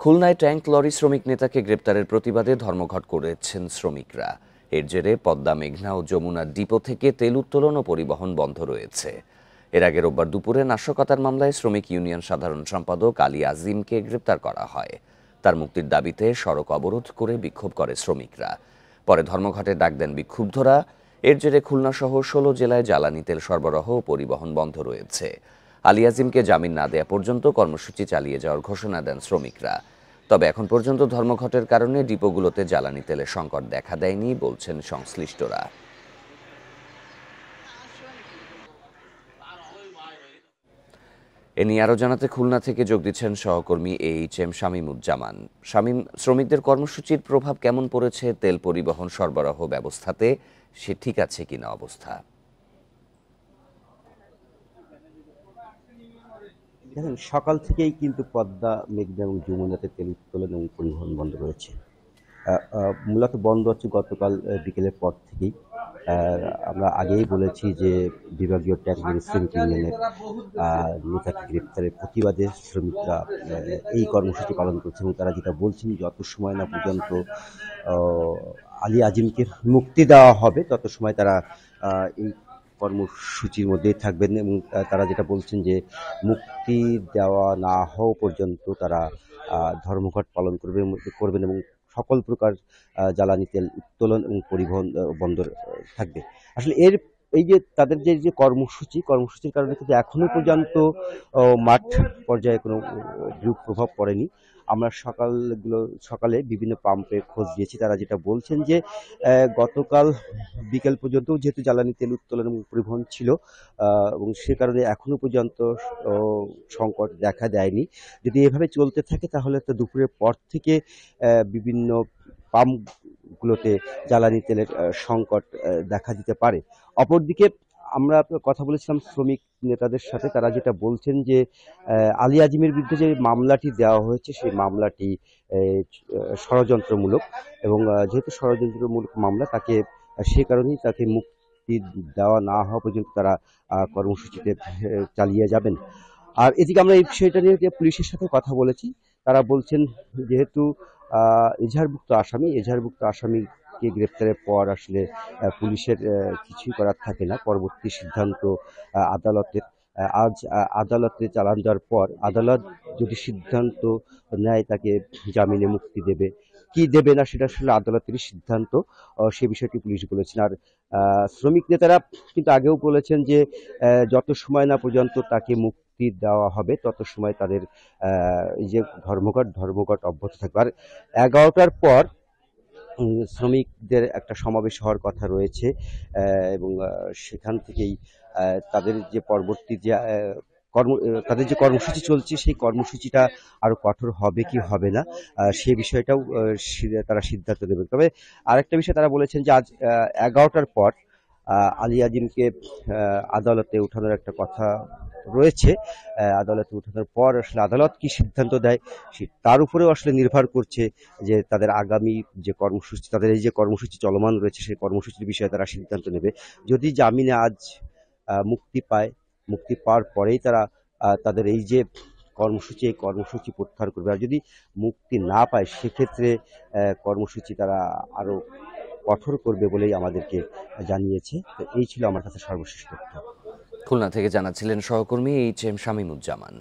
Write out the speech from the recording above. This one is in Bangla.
খুলনায় ট্যাঙ্ক লরি শ্রমিক নেতাকে গ্রেপ্তারের প্রতিবাদে ধর্মঘট করেছেন শ্রমিকরা। এর জেরে পদ্মা, মেঘনা ও যমুনার ডিপো থেকে তেল উত্তোলন ও পরিবহন বন্ধ রয়েছে। এর আগে রোববার দুপুরে নাশকতার মামলায় শ্রমিক ইউনিয়ন সাধারণ সম্পাদক আলী আজিমকে গ্রেপ্তার করা হয়। তার মুক্তির দাবিতে সড়ক অবরোধ করে বিক্ষোভ করে শ্রমিকরা। পরে ধর্মঘটে ডাক দেন বিক্ষুব্ধরা। এর জেরে খুলনাসহ ১৬ জেলায় জ্বালানি তেল সরবরাহ ও পরিবহন বন্ধ রয়েছে। আলী আজিমকে জামিন না দেয়া পর্যন্ত কর্মসূচি চালিয়ে যাওয়ার ঘোষণা দেন শ্রমিকরা। তবে এখন পর্যন্ত ধর্মঘটের কারণে ডিপোগুলোতে জ্বালানি তেলের সংকট দেখা দেয়নি বলছেন সংশ্লিষ্টরা। এ নিয়ে আরও জানাতে খুলনা থেকে যোগ দিচ্ছেন সহকর্মী এইচ.এম. শামীমুজ্জামান। শামীম, শ্রমিকদের কর্মসূচির প্রভাব কেমন পড়েছে তেল পরিবহন সরবরাহ ব্যবস্থাতে? সে ঠিক আছে কিনা অবস্থা? দেখেন, সকাল থেকেই কিন্তু পদ্মা, মেঘনা এবং যমুনাতে তেল উত্তোলন এবং পরিবহন বন্ধ রয়েছে। মূলত বন্ধ হচ্ছে গতকাল বিকেলের পর থেকেই। আমরা আগেই বলেছি যে বিভাগীয় ট্যাক্স শ্রমিক ইউনিয়নের নেতাকে গ্রেপ্তারের প্রতিবাদে শ্রমিকরা এই কর্মসূচি পালন করছে এবং তারা যেটা বলছেন, যত সময় না পর্যন্ত আলী আজিমকে মুক্তি দেওয়া হবে তত সময় তারা এই কর্মসূচির মধ্যেই থাকবেন এবং তারা যেটা বলছেন যে মুক্তি দেওয়া না হওয়া পর্যন্ত তারা ধর্মঘট পালন করবেন এবং সকল প্রকার জ্বালানি তেল উত্তোলন এবং পরিবহন বন্ধ থাকবে। আসলে এই যে তাদের যে কর্মসূচির কারণে কিন্তু এখনো পর্যন্ত মাঠ পর্যায়ে কোনো বিরূপ প্রভাব পড়েনি। আমরা সকালে বিভিন্ন পাম্পে খোঁজ দিয়েছি, তারা যেটা বলছেন যে গতকাল বিকেল পর্যন্ত যেহেতু জ্বালানি তেল উত্তোলন এবং পরিবহন ছিল এবং সে কারণে এখনো পর্যন্ত সংকট দেখা দেয়নি। যদি এভাবে চলতে থাকে তাহলে তো দুপুরের পর থেকে বিভিন্ন পাম্পগুলোতে জ্বালানি তেলের সংকট দেখা দিতে পারে। অপরদিকে আমরা কথা বলেছিলাম শ্রমিক নেতাদের সাথে, তারা যেটা বলছেন যে আলী আজিমের বিরুদ্ধে যে মামলাটি দেওয়া হয়েছে সেই মামলাটি ষড়যন্ত্রমূলক এবং যেহেতু ষড়যন্ত্রমূলক মামলা, সে কারণেই তাকে মুক্তি দেওয়া না হওয়া পর্যন্ত তারা কর্মসূচিতে চালিয়ে যাবেন। আর এদিকে আমরা এই বিষয়টা নিয়ে পুলিশের সাথে কথা বলেছি, তারা বলছেন যেহেতু এজাহারভুক্ত আসামিকে গ্রেপ্তারের পর আসলে পুলিশের কিছুই করার থাকে না, পরবর্তী সিদ্ধান্ত আদালতের। আজ আদালতে চালান যাওয়ার পর আদালত যদি সিদ্ধান্ত নেয় তাকে জামিনে মুক্তি দেবে কি দেবে না সেটা আসলে আদালতেরই সিদ্ধান্ত, সে বিষয়টি পুলিশ বলেছেন। আর শ্রমিক নেতারা কিন্তু আগেও বলেছেন যে যত সময় না পর্যন্ত তাকে মুক্তি দেওয়া হবে তত সময় তাদের এই যে ধর্মঘট অব্যাহত থাকবে। আর 11টার পর শ্রমিকদের একটা সমাবেশ হওয়ার কথা রয়েছে এবং সেখান থেকেই তাদের যে পরবর্তী যে তাদের যে কর্মসূচি চলছে সেই কর্মসূচিটা আরো কঠোর হবে কি হবে না সেই বিষয়টাও তারা সিদ্ধান্ত নেবেন। তবে আরেকটা বিষয় তারা বলেছেন যে আজ 11টার পর আলী আজিমকে আদালতে ওঠানোর একটা কথা রয়েছে। আদালতে ওঠানোর পর আসলে আদালত কি সিদ্ধান্ত দেয় তার উপরেও আসলে নির্ভর করছে যে তাদের আগামী যে কর্মসূচি, তাদের এই যে কর্মসূচি চলমান রয়েছে সেই কর্মসূচির বিষয়ে তারা সিদ্ধান্ত নেবে। যদি জামিনে আজ মুক্তি পাওয়ার পরেই তারা তাদের এই যে কর্মসূচি প্রত্যাহার করবে, আর যদি মুক্তি না পায় সেক্ষেত্রে কর্মসূচি তারা আরো কঠোর করবে বলেই আমাদেরকে জানিয়েছে। তো এই ছিল আমার কাছে সর্বশেষ তথ্য। খুলনা থেকে জানাচ্ছিলেন সহকর্মী এইচ.এম. শামীমুজ্জামান।